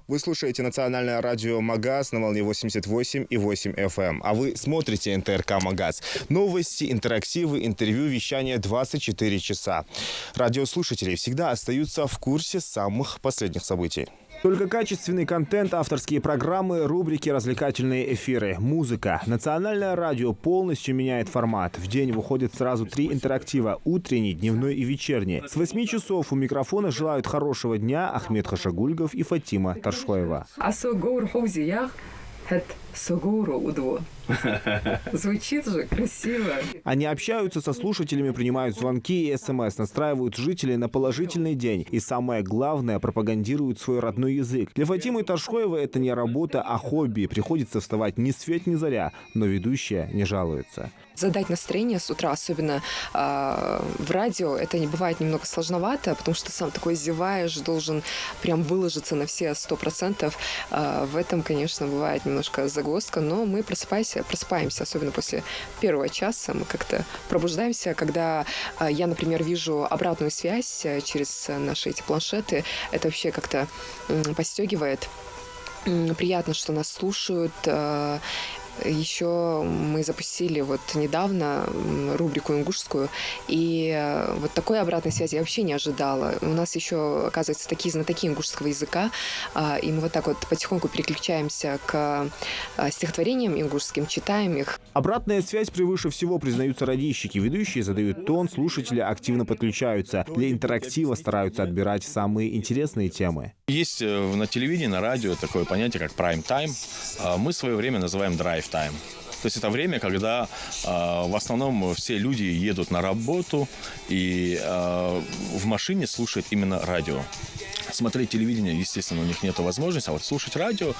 Вы слушаете национальное радио «Магаз» на волне 88,8 FM. А вы смотрите НТРК «Магаз». Новости, интерактивы, интервью, вещание 24 часа. Радиослушатели всегда остаются в курсе самых последних событий. Только качественный контент, авторские программы, рубрики, развлекательные эфиры, музыка. Национальное радио полностью меняет формат. В день выходит сразу 3 интерактива – утренний, дневной и вечерний. С 8 часов у микрофона желают хорошего дня Ахмед Хашагульгов и Фатима Таршоева. Звучит же красиво. Они общаются со слушателями, принимают звонки и СМС, настраивают жителей на положительный день. И самое главное, пропагандируют свой родной язык. Для Фатимы Таршоевой это не работа, а хобби. Приходится вставать ни свет ни заря, но ведущая не жалуется. Задать настроение с утра, особенно в радио, это не бывает немного сложновато, потому что сам такой зеваешь, должен прям выложиться на все 100%. В этом, конечно, бывает немножко загвоздка, но мы просыпаемся, особенно после первого часа. Мы как-то пробуждаемся, когда я, например, вижу обратную связь через наши эти планшеты. Это вообще как-то подстегивает. Приятно, что нас слушают. Еще мы запустили вот недавно рубрику ингушскую, и вот такой обратной связи я вообще не ожидала. У нас еще, оказывается, такие знатоки ингушского языка, и мы вот так вот потихоньку переключаемся к стихотворениям ингушским, читаем их. Обратная связь превыше всего, признаются радищики. Ведущие задают тон, слушатели активно подключаются. Для интерактива стараются отбирать самые интересные темы. Есть на телевидении, на радио такое понятие, как прайм-тайм. Мы в свое время называем драйв-тайм. То есть это время, когда в основном все люди едут на работу и в машине слушают именно радио. Смотреть телевидение, естественно, у них нет возможности, а вот слушать радио,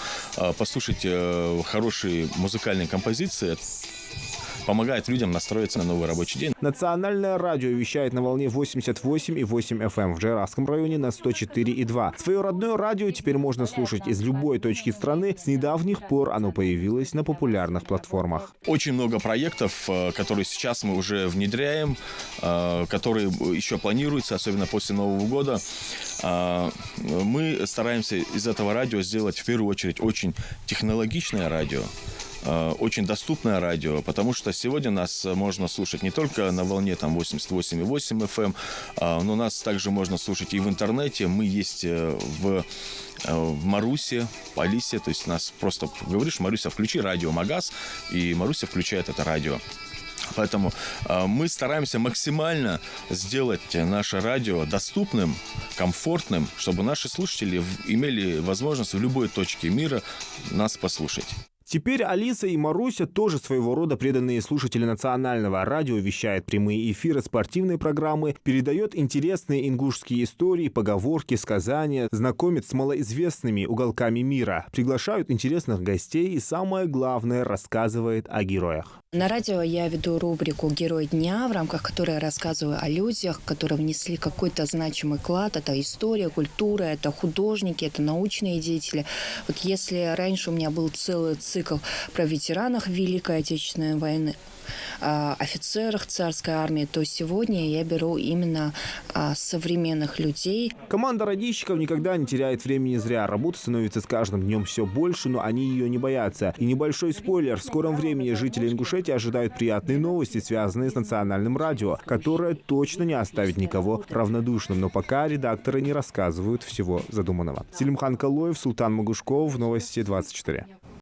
послушать хорошие музыкальные композиции помогает людям настроиться на новый рабочий день. Национальное радио вещает на волне 88,8 FM в Джайрасском районе на 104,2. Свое родное радио теперь можно слушать из любой точки страны. С недавних пор оно появилось на популярных платформах. Очень много проектов, которые сейчас мы уже внедряем, которые еще планируются, особенно после Нового года. Мы стараемся из этого радио сделать в первую очередь очень технологичное радио. Очень доступное радио, потому что сегодня нас можно слушать не только на волне 88,8 FM, но нас также можно слушать и в интернете. Мы есть в Марусе, в Алисе, то есть нас просто говоришь: Маруся, включи радио «Магаз», и Маруся включает это радио. Поэтому мы стараемся максимально сделать наше радио доступным, комфортным, чтобы наши слушатели имели возможность в любой точке мира нас послушать. Теперь Алиса и Маруся тоже своего рода преданные слушатели национального радио, вещает прямые эфиры спортивной программы, передает интересные ингушские истории, поговорки, сказания, знакомит с малоизвестными уголками мира, приглашают интересных гостей и, самое главное, рассказывает о героях. На радио я веду рубрику «Герой дня», в рамках которой я рассказываю о людях, которые внесли какой-то значимый вклад. Это история, культура, это художники, это научные деятели. Вот если раньше у меня был целый цикл про ветеранов Великой Отечественной войны, офицерах царской армии, то сегодня я беру именно современных людей. Команда радищиков никогда не теряет времени зря. Работа становится с каждым днем все больше, но они ее не боятся. И небольшой спойлер: в скором времени жители Ингушетии ожидают приятные новости, связанные с национальным радио, которое точно не оставит никого равнодушным. Но пока редакторы не рассказывают всего задуманного. Селимхан Калоев, Султан Магушков, Новости 24.